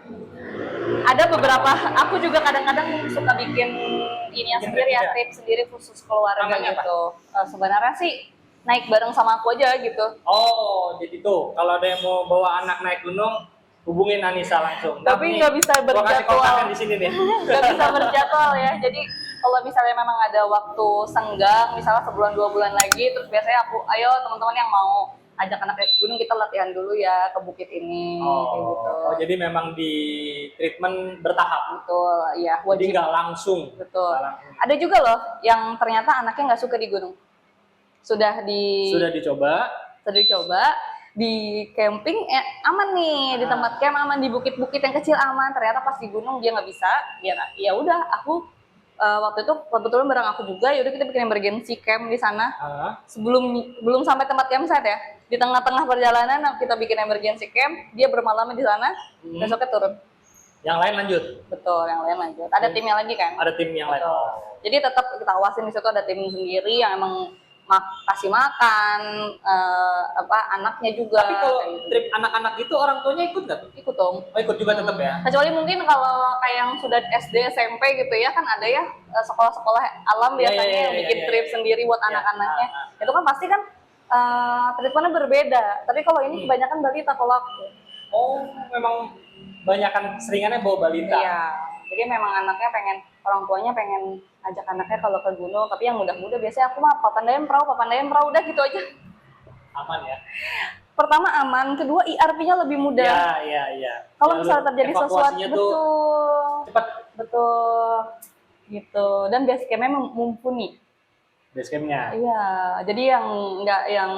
Ada beberapa. Aku juga kadang-kadang suka bikin ini yang sendiri ya, trip sendiri khusus keluarga gitu. Sebenarnya sih naik bareng sama aku aja gitu. Oh, jadi tuh kalau ada yang mau bawa anak naik gunung, hubungin Anissa langsung. Tapi nggak bisa berjadwal. Di sini nih. Nggak bisa berjadwal ya. Jadi kalau misalnya memang ada waktu senggang, misalnya sebulan 2 bulan lagi, terus biasanya ayo teman-teman yang mau ajak anak naik gunung, kita latihan dulu ya ke bukit ini, kayak gitu. Oh, jadi memang di treatment bertahap. Betul, iya. Jadi nggak langsung. Betul. Ada juga loh yang ternyata anaknya nggak suka di gunung. Sudah dicoba di camping aman nih, di tempat camp aman, di bukit-bukit yang kecil aman. Ternyata pas di gunung dia nggak bisa. Ya udah, aku waktu itu kebetulan bareng aku juga, yaudah kita bikin emergency camp di sana. Belum sampai tempat campsite ya, di tengah-tengah perjalanan kita bikin emergency camp, dia bermalam di sana, besoknya turun. Yang lain lanjut? Betul, yang lain lanjut. Ada timnya lagi kan? Ada tim yang lain. Jadi tetap kita awasin, di situ ada tim sendiri yang emang kasih makan anaknya juga. Tapi kalau kayak gitu. trip anak-anak itu orang tuanya ikut nggak tuh? Ikut dong. Oh, ikut juga tetap ya? Kecuali mungkin kalau kayak yang sudah SD SMP gitu ya, kan ada ya sekolah-sekolah alam Iya, biasanya iya, yang iya, bikin iya, trip iya. sendiri buat Iya, anak-anaknya. Itu kan pasti kan treatmentnya berbeda. Tapi kalau ini kebanyakan balita kalau aku. Oh, memang banyakan seringannya bawa balita. Iya. Jadi memang orang tuanya pengen ajak anaknya kalau ke gunung, tapi yang muda-muda biasanya aku mah Papandayan Perahu, udah gitu aja. Aman ya? Pertama aman, kedua IRP-nya lebih mudah. Iya. Kalau Jalur misalnya terjadi sesuatu, evakuasinya tuh cepat. betul, gitu. Dan base camp-nya mumpuni. Base camp-nya. Iya, jadi yang nggak yang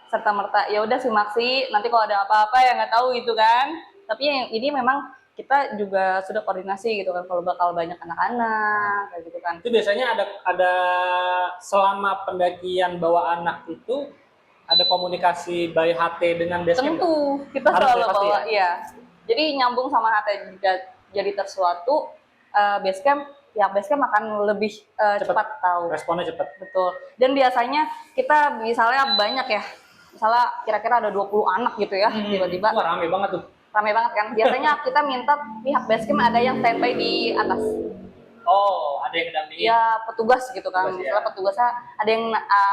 serta merta ya udah simaksi, nanti kalau ada apa-apa ya nggak tahu gitu kan. Tapi yang ini memang kita juga sudah koordinasi gitu kan, kalau bakal banyak anak-anak kayak gitu kan. Itu biasanya ada selama pendakian bawa anak itu ada komunikasi by HT dengan base camp. Tentu kita Harus selalu ya, pasti bawa, ya? iya. Jadi nyambung sama HT jika jadi sesuatu, base camp akan lebih cepat tahu. Responnya cepat. Betul. Dan biasanya kita misalnya banyak ya, misalnya kira-kira ada 20 anak gitu ya, tiba-tiba Wah, rame banget tuh. rame banget kan. Biasanya kita minta pihak basecamp ada yang standby di atas. Oh, ada yang dampingin. Ya petugas gitu kan. Petugas, Misalnya ya. petugasnya ada yang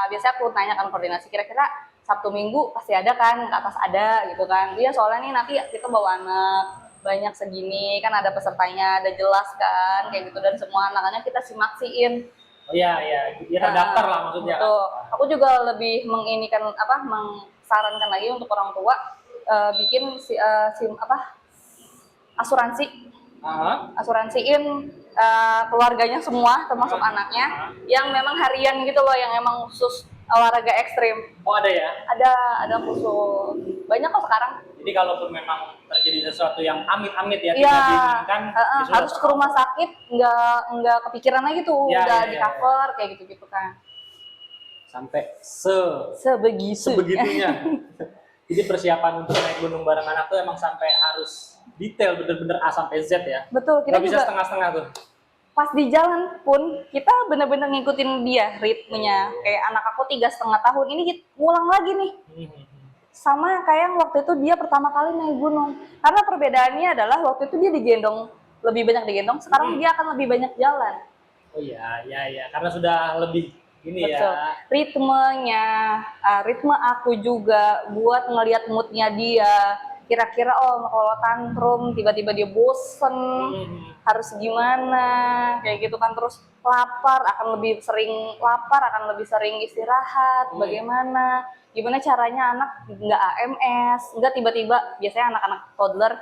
biasanya aku tanya kan koordinasi kira-kira Sabtu Minggu pasti ada kan, ke atas ada gitu kan. Iya soalnya nih nanti kita bawa anak banyak segini kan, ada pesertanya, ada jelas kan kayak gitu, dan semua anak-anaknya kita simaksiin. Oh iya, dia terdaftar lah maksudnya. Betul. Aku juga lebih mengsarankan lagi untuk orang tua bikin asuransi, asuransiin keluarganya semua termasuk anaknya yang memang harian gitu loh, yang emang khusus olahraga ekstrim. Oh ada ya? Ada khusus, banyak kok sekarang. Jadi kalaupun memang terjadi sesuatu yang amit-amit ya, Iya, tidak diinginkan, harus ke rumah sakit, nggak kepikiran lagi tuh, Ya, udah ya, di ya, cover kayak gitu-gitu kan. sampai Sebegitunya. Jadi persiapan untuk naik gunung bareng anak tuh emang sampai harus detail, bener-bener A sampai Z ya. Betul, kita Nggak bisa juga setengah-setengah tuh. pas di jalan pun kita bener-bener ngikutin dia ritmenya. Kayak anak aku 3,5 tahun ini ngulang lagi nih. Sama kayak yang waktu itu dia pertama kali naik gunung. Karena perbedaannya adalah waktu itu dia lebih banyak digendong, sekarang dia akan lebih banyak jalan. Oh iya, karena sudah lebih ini Betul. ya. Ritmenya, ritme aku juga buat ngelihat moodnya dia. Kira-kira kalau tantrum tiba-tiba dia bosen, harus gimana, kayak gitu kan. Terus lapar akan lebih sering istirahat. Bagaimana caranya anak nggak AMS, nggak tiba-tiba, biasanya anak-anak toddler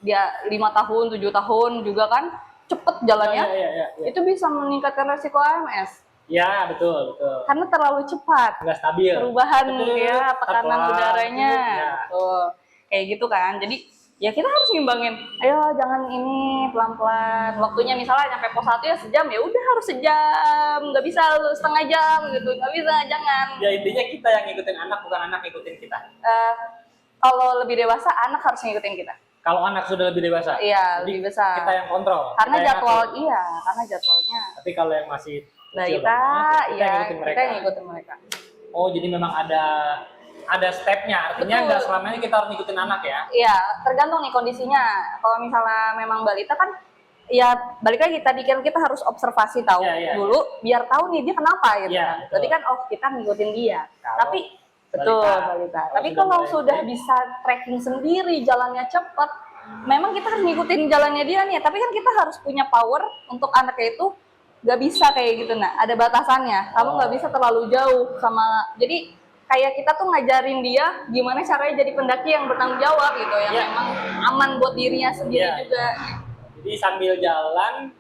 dia 5 tahun 7 tahun juga kan cepet jalannya, Ya. itu bisa meningkatkan resiko AMS. Ya, betul. Karena terlalu cepat Nggak stabil. perubahan Betul. ya tekanan Pelan, udaranya. ya. Tuh, kayak gitu kan. Jadi ya kita harus ngimbangin. Ayo jangan ini, pelan-pelan. Waktunya misalnya nyampe pos 1 ya sejam, ya udah harus sejam. Nggak bisa setengah jam gitu. Nggak bisa, jangan. Ya intinya kita yang ngikutin anak, bukan anak ngikutin kita. Kalau lebih dewasa, anak harus ngikutin kita. Kalau anak sudah lebih dewasa, Iya, jadi lebih besar. kita yang kontrol. Karena kita yang jadwal, atur. karena jadwalnya. Tapi kalau yang masih kecil Kita, banget, ya ngikutin kita yang ngikutin mereka. Oh, jadi memang ada stepnya. Artinya Betul. nggak selamanya kita harus ngikutin anak ya? Iya, tergantung nih kondisinya. Kalau misalnya memang balita kan, ya balik lagi tadi kan kita harus observasi tahu Iya. dulu, biar tahu nih dia kenapa gitu Iya, kan. betul. Tadi kan kita ngikutin dia. Kalau Tapi betul balita. Tapi kalau sudah bisa trekking sendiri, jalannya cepat, memang kita harus ngikutin jalannya dia nih. Tapi kan kita harus punya power untuk anaknya itu nggak bisa kayak gitu, nah ada batasannya. Kamu nggak bisa terlalu jauh sama. Jadi kayak kita tuh ngajarin dia gimana caranya jadi pendaki yang bertanggung jawab gitu, yang memang aman buat dirinya sendiri juga. Jadi sambil jalan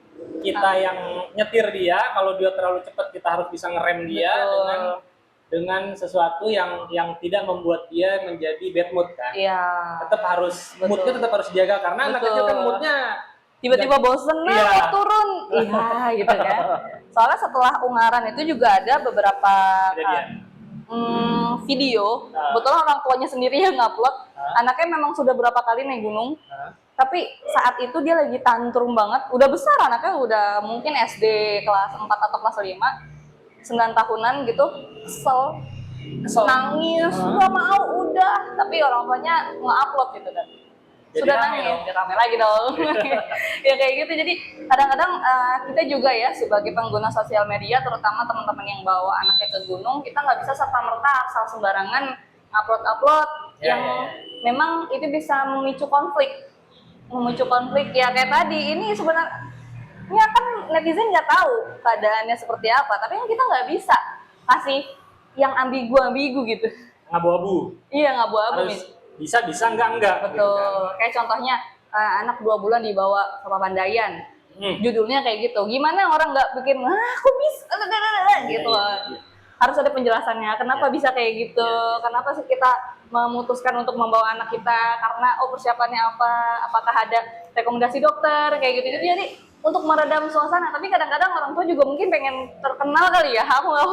kita yang nyetir dia, kalau dia terlalu cepat kita harus bisa ngerem dia dengan sesuatu yang tidak membuat dia menjadi bad mood kan. Iya. Tetap harus moodnya tetap harus dijaga karena anak kecil kan moodnya tiba-tiba bosen, mau turun, gitu kan. Soalnya setelah Ungaran itu juga ada beberapa video, kebetulan orang tuanya sendiri yang ngupload, anaknya memang sudah berapa kali naik gunung, tapi saat itu dia lagi tantrum banget, udah besar anaknya, udah mungkin SD kelas 4 atau kelas 5, 9 tahunan gitu, kesel, nangis, nggak mau udah, tapi orang tuanya nge-upload gitu kan. Jadi Sudah rame nangis, dong. ya rame lagi dong. Ya kayak gitu. Jadi kadang-kadang kita juga ya sebagai pengguna sosial media, terutama teman-teman yang bawa anaknya ke gunung, kita nggak bisa serta-merta asal sembarangan upload-upload yang memang itu bisa memicu konflik. Ya kayak tadi ini sebenarnya kan netizen nggak tahu keadaannya seperti apa, tapi kan kita nggak bisa kasih yang ambigu-ambigu gitu. Ngabu-abu. Iya, ngabu-abu nih. Harus bisa enggak gitu kan. Betul. Kayak contohnya anak 2 bulan dibawa ke Papandayan. Judulnya kayak gitu. Gimana orang nggak bikin, aku bisa, gitu. Harus ada penjelasannya. Kenapa bisa kayak gitu? Kenapa sih kita memutuskan untuk membawa anak kita? Karena persiapannya apa? Apakah ada rekomendasi dokter kayak gitu? Jadi untuk meredam suasana. Tapi kadang-kadang orang tua juga mungkin pengen terkenal kali ya. Aku nggak.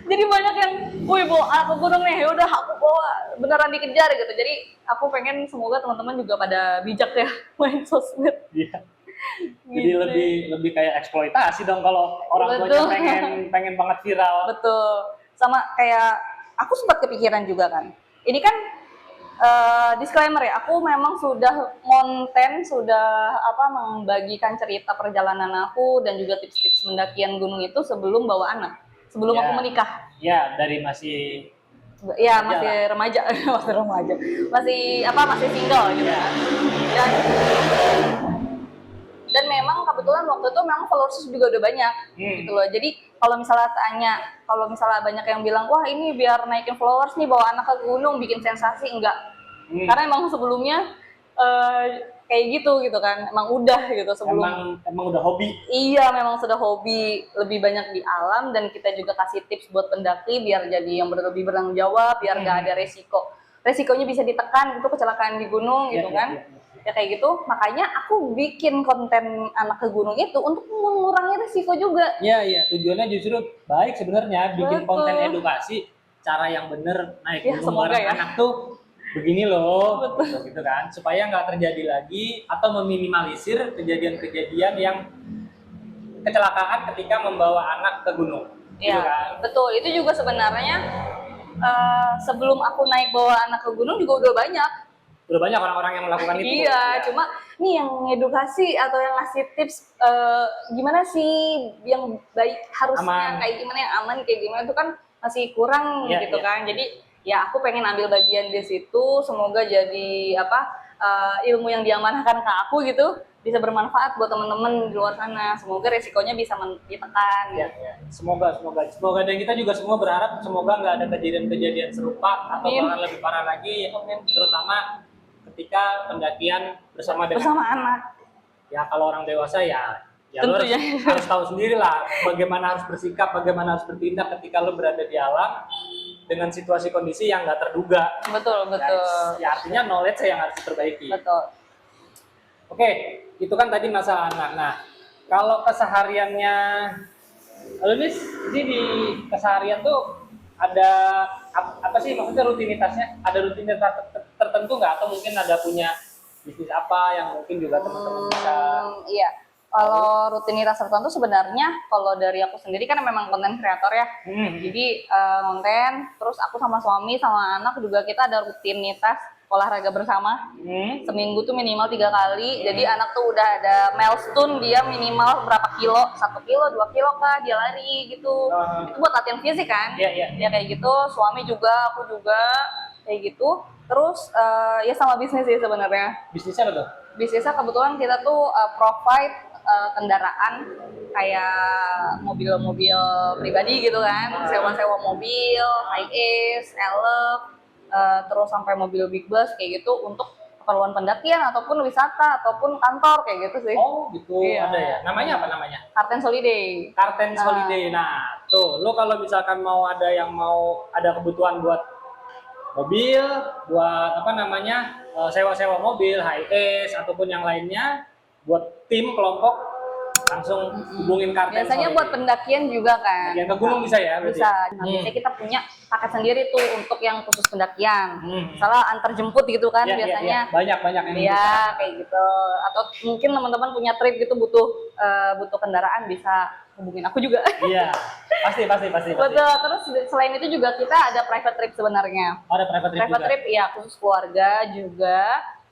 Jadi banyak yang, wih bawa anak ke gunung nih, yaudah aku bawa, beneran dikejar gitu. Jadi aku pengen semoga teman-teman juga pada bijak ya main sosmed. Iya. Jadi Gitu. lebih kayak eksploitasi dong kalau orang tuanya pengen banget viral. Betul. Sama kayak aku sempat kepikiran juga kan. Ini kan disclaimer ya, aku memang sudah membagikan cerita perjalanan aku dan juga tips-tips mendakian gunung itu sebelum bawa anak, sebelum aku menikah. Ya, dari masih masih remaja, masih single gitu kan. Dan memang kebetulan waktu itu memang followers juga udah banyak gitu loh. Jadi kalau misalnya banyak yang bilang, wah ini biar naikin followers nih bawa anak ke gunung bikin sensasi, enggak. Karena emang sebelumnya kayak gitu kan, emang udah gitu sebelum. Emang udah hobi. Iya, memang sudah hobi, lebih banyak di alam, dan kita juga kasih tips buat pendaki biar jadi yang lebih bertanggung jawab, biar nggak ada resikonya bisa ditekan, itu kecelakaan di gunung gitu kan. Ya kayak gitu, makanya aku bikin konten anak ke gunung itu untuk mengurangi risiko juga. Iya, tujuannya justru baik sebenarnya, bikin Betul. konten edukasi cara yang bener naik Ya, gunung semoga bareng ya. anak tuh begini loh, gitu kan, supaya nggak terjadi lagi atau meminimalisir kejadian-kejadian yang kecelakaan ketika membawa anak ke gunung. Iya, Gitu kan? betul. Itu juga sebenarnya sebelum aku naik bawa anak ke gunung juga udah banyak. Udah banyak orang-orang yang melakukan itu. Iya, cuma nih yang edukasi atau yang ngasih tips gimana sih yang baik harusnya Aman. kayak gimana, yang aman kayak gimana itu kan masih kurang gitu kan. Jadi ya aku pengen ambil bagian di situ, semoga jadi ilmu yang diamanahkan ke aku gitu bisa bermanfaat buat teman-teman di luar sana. Semoga resikonya bisa ditekan. Ya. Semoga dan kita juga semua berharap semoga nggak ada kejadian-kejadian serupa atau bahkan lebih parah lagi, terutama ketika pendakian bersama anak. Ya kalau orang dewasa ya lo harus tahu sendiri lah bagaimana harus bersikap, bagaimana harus bertindak ketika lo berada di alam dengan situasi kondisi yang nggak terduga. Betul. Ya artinya knowledge yang harus diperbaiki. Betul. Oke, itu kan tadi masalah anak. Nah, kalau kesehariannya lo nih di keseharian tuh ada apa sih maksudnya rutinitasnya? Ada rutinitas tertentu nggak, atau mungkin ada punya bisnis apa yang mungkin juga teman-teman bisa? Iya, kalau rutinitas tertentu sebenarnya kalau dari aku sendiri kan memang konten kreator ya. Jadi konten, terus aku sama suami sama anak juga kita ada rutinitas olahraga bersama. Seminggu tuh minimal 3 kali. Jadi anak tuh udah ada milestone, dia minimal berapa kilo, 1 kilo, 2 kilo kah dia lari gitu. Itu buat latihan fisik kan. Iya. Ya kayak gitu, suami juga, aku juga kayak gitu. Terus ya sama bisnis sih sebenarnya. Bisnisnya apa tuh? Bisnisnya kebetulan kita tuh provide kendaraan kayak mobil-mobil pribadi gitu kan, sewa-sewa mobil, high-ace, elf, terus sampai mobil big bus kayak gitu untuk keperluan pendakian ataupun wisata ataupun kantor kayak gitu sih. Oh gitu, Iya. ada ya. Namanya apa namanya? Kartens Holiday. Kartens Holiday. Nah, tuh lo kalau misalkan mau ada kebutuhan buat mobil, buat sewa-sewa mobil, high-ace ataupun yang lainnya, buat tim kelompok, langsung hubungin Kartens. Biasanya buat pendakian juga kan. Yang ke gunung bisa ya? Berarti? Bisa. Nah, biasanya kita punya paket sendiri tuh untuk yang khusus pendakian. Misalnya antar jemput gitu kan biasanya. Banyak yang Iya, kayak gitu. Atau mungkin teman-teman punya trip gitu butuh butuh kendaraan bisa hubungin aku juga. Iya, pasti. Betul. Terus selain itu juga kita ada private trip sebenarnya. Oh, ada private trip Private juga. trip ya khusus keluarga juga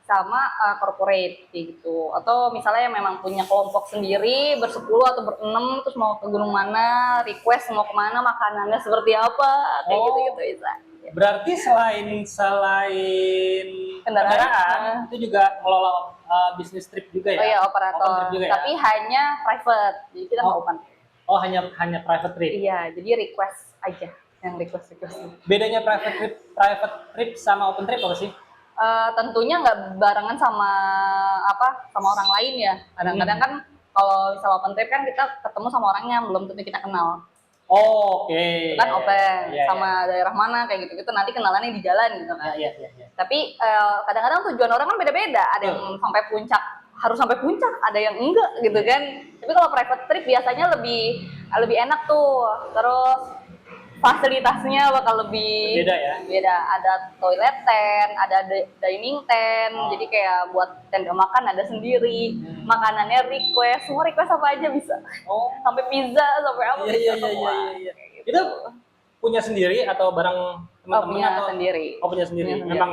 sama corporate gitu. Atau misalnya yang memang punya kelompok sendiri bersepuluh atau berenam terus mau ke gunung mana, request mau kemana, makanannya seperti apa, kayak Oh. gitu-gitu bisa. Berarti selain kendaraan itu juga ngelola bisnis trip juga ya? Oh iya Open operator, trip juga tapi ya? hanya private, jadi kita nggak open. Oh, hanya private trip. Iya, jadi request aja, yang request. Bedanya private trip sama open trip apa sih? Tentunya nggak barengan sama sama orang lain ya. Kadang-kadang kan kalau misal open trip kan kita ketemu sama orang yang belum tentu kita kenal. Oh, oke. Kan open Iya, sama daerah mana kayak gitu-gitu nanti kenalannya di jalan gitu kan. Iya. Tapi kadang-kadang tujuan orang kan beda-beda. Ada yang sampai puncak, harus sampai puncak, ada yang enggak gitu kan. Tapi kalau private trip biasanya lebih enak tuh. Terus fasilitasnya bakal lebih Beda ya? Beda. Ada toilet tent, ada dining tent. Jadi kayak buat tenda makan ada sendiri. Makanannya request, semua request apa aja bisa. Oh, Sampai pizza, sampai apa bisa semua. iya. Kayak gitu. Itu punya sendiri atau bareng teman-teman punya atau sendiri. Oh, punya sendiri. Punya sendiri. Memang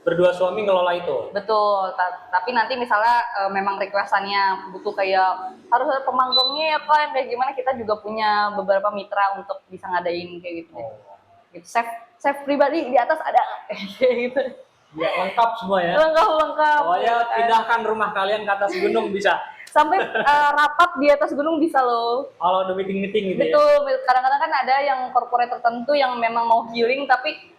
berdua suami ngelola itu. Betul, tapi nanti misalnya memang requestannya butuh kayak harus ada pemanggungnya ya kan, kayak gimana kita juga punya beberapa mitra untuk bisa ngadain kayak gitu. Gitu. Chef pribadi di atas ada kayak gitu. Ya, lengkap semua ya. Lengkap. Pokoknya kan. pindahkan rumah kalian ke atas gunung bisa. Sampai rapat di atas gunung bisa loh. Kalau udah meeting gitu ya. Betul, kadang-kadang kan ada yang corporate tertentu yang memang mau healing tapi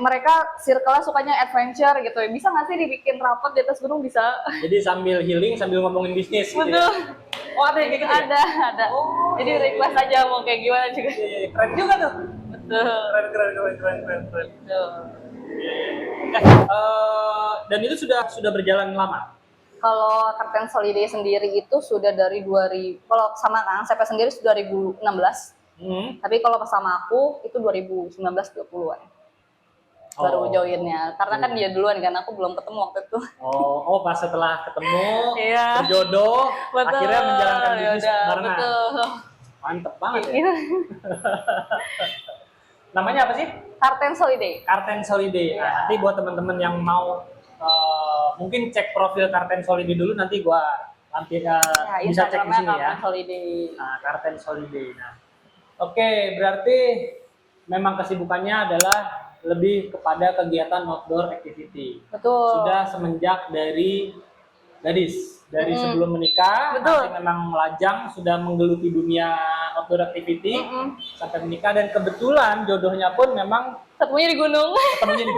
mereka circle-nya sukanya adventure gitu. Bisa nggak sih dibikin rapat di atas gunung bisa? Jadi sambil healing sambil ngomongin bisnis gitu. Betul. Ya? Oh, ada yang kayak gitu ya? Ada. Oh, Jadi request aja mau kayak gimana juga. Iya, keren juga tuh. Betul. Keren. Betul. Dan itu sudah berjalan lama. Kalau Karten Soliday sendiri itu sudah dari 2000. Kalau sama Kang Sepe sendiri sudah 2016. Tapi kalau sama aku itu 2019-20-an. Baru joinnya. Karena kan dia duluan kan, aku belum ketemu waktu itu. Oh, pas setelah ketemu, Iya. berjodoh, Betul. akhirnya menjalankan bisnis Yaudah, barengan. betul. Mantep banget ya. Iya. Namanya apa sih? Karten Soliday. Karten Soliday. Iya. Nah, nanti buat teman-teman yang mau mungkin cek profil Karten Soliday dulu, nanti gua nanti bisa cek di sini ya. Karten Soliday. Nah, Karten Soliday. Nah, oke, berarti memang kesibukannya adalah lebih kepada kegiatan outdoor activity. Betul. Sudah semenjak dari gadis, dari sebelum menikah, Betul. masih memang melajang, sudah menggeluti dunia outdoor activity sampai menikah, dan kebetulan jodohnya pun memang Ketemunya di gunung. ketemunya di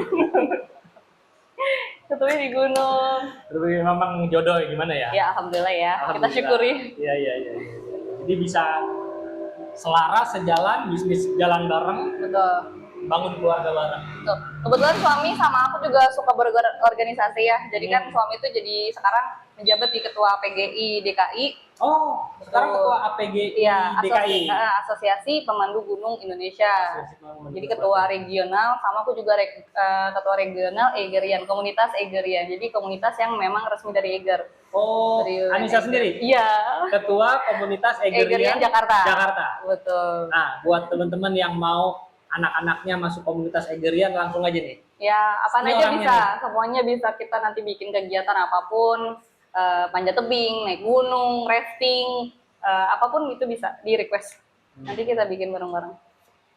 Ketemunya di gunung. Tapi memang jodoh gimana ya? Ya alhamdulillah ya. Kita Alhamdulillah. syukuri. Iya. Jadi bisa selaras, sejalan, bisnis jalan bareng, Betul. bangun keluarga bareng. Betul. Kebetulan suami sama aku juga suka berorganisasi ya. Jadi kan suami itu jadi sekarang menjabat di ketua PGI DKI. Oh, sekarang ketua APGI Iya, DKI. Asosiasi Pemandu Gunung Indonesia. Jadi ketua regional, sama aku juga ketua regional Egerian, komunitas Egerian. Jadi komunitas yang memang resmi dari Eger. Oh, Dari Anissa Eger. sendiri? Iya. Ketua komunitas Egerian Jakarta. Jakarta. Betul. Nah, buat teman-teman yang mau anak-anaknya masuk komunitas Egerian, langsung aja nih. Ya, apa Ini aja orangnya bisa. Semuanya bisa kita nanti bikin kegiatan apapun. Panjat tebing, naik gunung, rafting, apapun itu bisa di request. Nanti kita bikin bareng-bareng.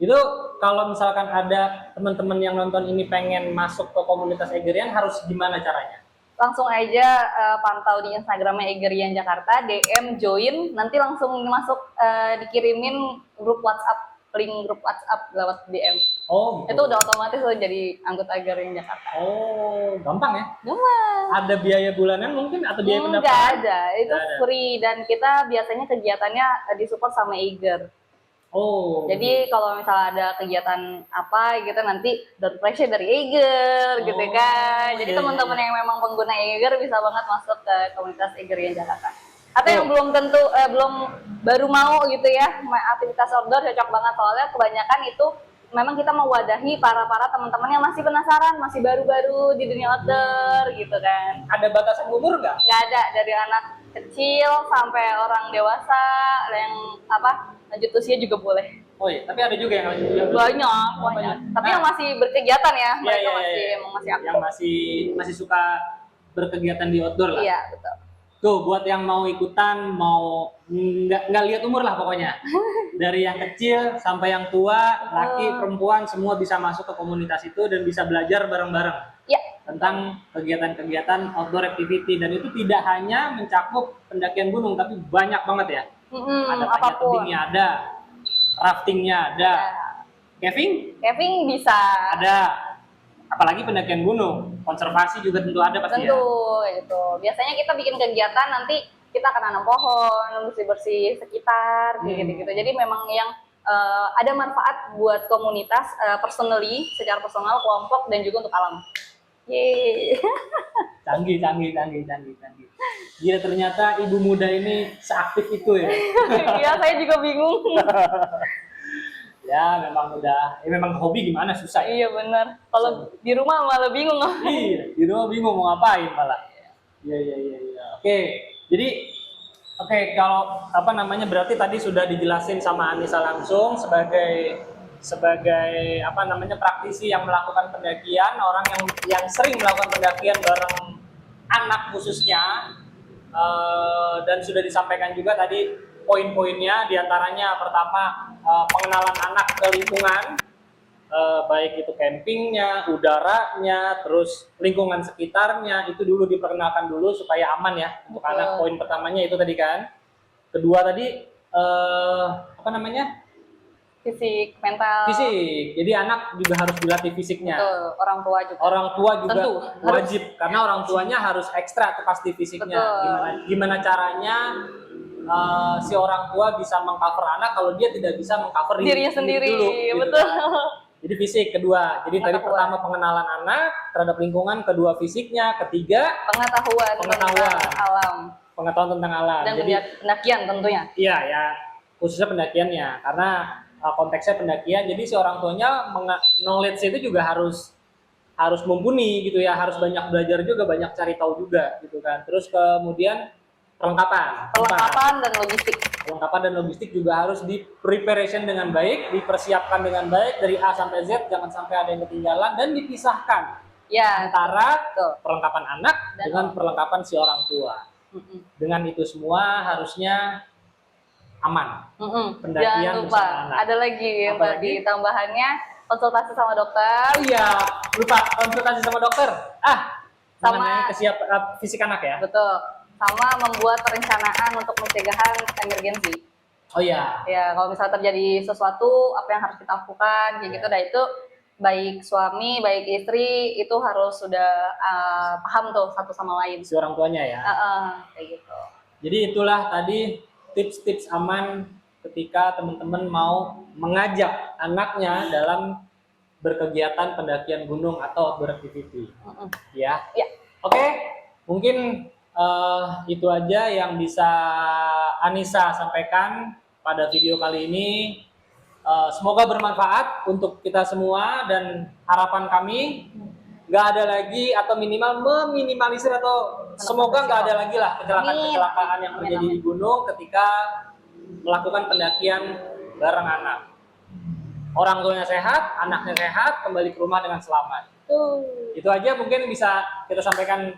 Itu kalau misalkan ada teman-teman yang nonton ini pengen masuk ke komunitas Egerian, harus gimana caranya? Langsung aja pantau di Instagramnya Egerian Jakarta, DM join, nanti langsung masuk dikirimin grup WhatsApp, link grup WhatsApp lewat DM. Oh, gitu. Itu udah otomatis lo jadi anggota Egerian Jakarta. Oh, gampang ya? Gampang. Ada biaya bulanan mungkin atau biaya Nggak pendaftaran? ada, itu Nggak ada. free dan kita biasanya kegiatannya disupport sama Eger. Oh. Jadi kalau misalnya ada kegiatan apa gitu nanti door prize dari Eger gitu Oh, kan. Jadi iya, teman-teman yang memang pengguna Eger bisa banget masuk ke komunitas Egerian Jakarta. Atau yang Oh. belum baru mau gitu ya, aktivitas outdoor cocok banget soalnya kebanyakan itu memang kita mewadahi para teman-teman yang masih penasaran, masih baru-baru di dunia outdoor gitu kan. Ada batasan umur nggak? Nggak ada, dari anak kecil sampai orang dewasa, yang lanjut usia juga boleh. Oh iya, tapi ada juga yang Banyak. Tapi yang masih berkegiatan ya, mereka emang masih aktif. Yang masih suka berkegiatan di outdoor lah. Iya, betul. Tuh, buat yang mau ikutan, mau nggak lihat umur lah pokoknya. Dari yang kecil sampai yang tua, laki, perempuan, semua bisa masuk ke komunitas itu dan bisa belajar bareng-bareng. Iya. Tentang kegiatan-kegiatan outdoor activity, dan itu tidak hanya mencakup pendakian gunung, tapi banyak banget ya. Ada panjat tebingnya ada, raftingnya ada, camping bisa. ada, apalagi pendakian gunung, konservasi juga tentu ada pasti. Tentu itu. Biasanya kita bikin kegiatan nanti kita akan nanam pohon, bersih-bersih sekitar, gitu-gitu. Jadi memang yang ada manfaat buat komunitas, personally, secara personal, kelompok, dan juga untuk alam. Yeay. Canggih. Gila, ternyata ibu muda ini seaktif itu ya. Iya, saya juga bingung. Ya memang hobi gimana, susah ya. Iya benar. Kalau di rumah malah bingung. Iya, di rumah bingung mau ngapain malah. Iya. Oke, kalau berarti tadi sudah dijelasin sama Anissa langsung sebagai praktisi yang melakukan pendakian, orang yang sering melakukan pendakian bareng anak khususnya, dan sudah disampaikan juga tadi poin-poinnya, diantaranya pertama pengenalan anak ke lingkungan, baik itu campingnya, udaranya, terus lingkungan sekitarnya, itu dulu diperkenalkan dulu supaya aman ya untuk anak. Poin pertamanya itu tadi kan. Kedua tadi fisik, mental. Fisik. Jadi anak juga harus dilatih fisiknya. Betul. Orang tua juga. Orang tua juga tentu wajib karena orang tuanya harus ekstra tuh pasti fisiknya. Gimana caranya si orang tua bisa mengcover anak kalau dia tidak bisa mengcover dirinya sendiri dulu, betul. Jadi fisik kedua. Jadi tadi pertama pengenalan anak terhadap lingkungan, kedua fisiknya, ketiga pengetahuan tentang alam. Pengetahuan tentang alam. Dan jadi pendakian tentunya. Iya ya, khususnya pendakiannya karena konteksnya pendakian. Jadi si orang tuanya knowledge itu juga harus mumpuni gitu ya, harus banyak belajar juga, banyak cari tahu juga gitu kan. Terus kemudian perlengkapan dan logistik juga harus di preparation dengan baik, dipersiapkan dengan baik dari A sampai Z, jangan sampai ada yang ketinggalan, dan dipisahkan antara perlengkapan anak dengan perlengkapan si orang tua. Dengan itu semua harusnya aman. Pendakian jangan lupa ada lagi yang tadi tambahannya, konsultasi sama dokter. Iya, lupa konsultasi sama dokter. Mengenai fisik anak ya. Betul. Sama membuat perencanaan untuk pencegahan emergensi. Oh iya. Ya, kalau misalnya terjadi sesuatu, apa yang harus kita lakukan, kayak gitu. Dan itu baik suami, baik istri itu harus sudah paham tuh satu sama lain. Si orang tuanya ya. Kayak gitu. Jadi itulah tadi tips-tips aman ketika teman-teman mau mengajak anaknya dalam berkegiatan pendakian gunung atau beraktiviti. Ya. Oke, mungkin itu aja yang bisa Anissa sampaikan pada video kali ini. Semoga bermanfaat untuk kita semua, dan harapan kami nggak ada lagi atau minimal meminimalisir atau semoga nggak ada lagi lah kecelakaan yang terjadi di gunung ketika melakukan pendakian bareng anak. Orang tuanya sehat, anaknya sehat, kembali ke rumah dengan selamat. Itu aja mungkin bisa kita sampaikan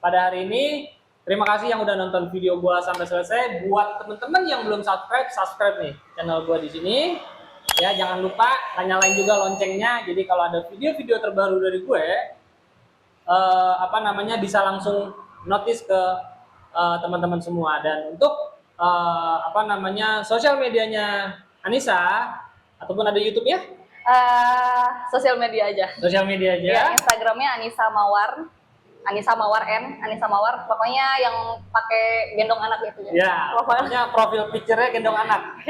pada hari ini. Terima kasih yang udah nonton video gua sampai selesai. Buat temen-temen yang belum subscribe nih channel gua di sini. Ya, jangan lupa nyalain juga loncengnya. Jadi kalau ada video-video terbaru dari gue, bisa langsung notice ke teman-teman semua. Dan untuk sosial medianya Anissa ataupun ada YouTube-nya? Sosial media aja. Sosial media aja. Ya, Instagramnya Anissa Mawar N, Anissa Mawar, pokoknya yang pakai gendong anak gitu ya. Pokoknya profil picture-nya gendong anak.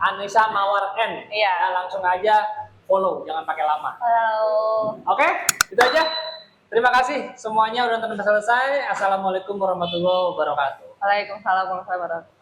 Anissa Mawar N. Ya, langsung aja follow, jangan pakai lama. Oke, itu aja. Terima kasih semuanya udah nonton sampai selesai. Assalamualaikum warahmatullahi wabarakatuh. Waalaikumsalam warahmatullahi wabarakatuh.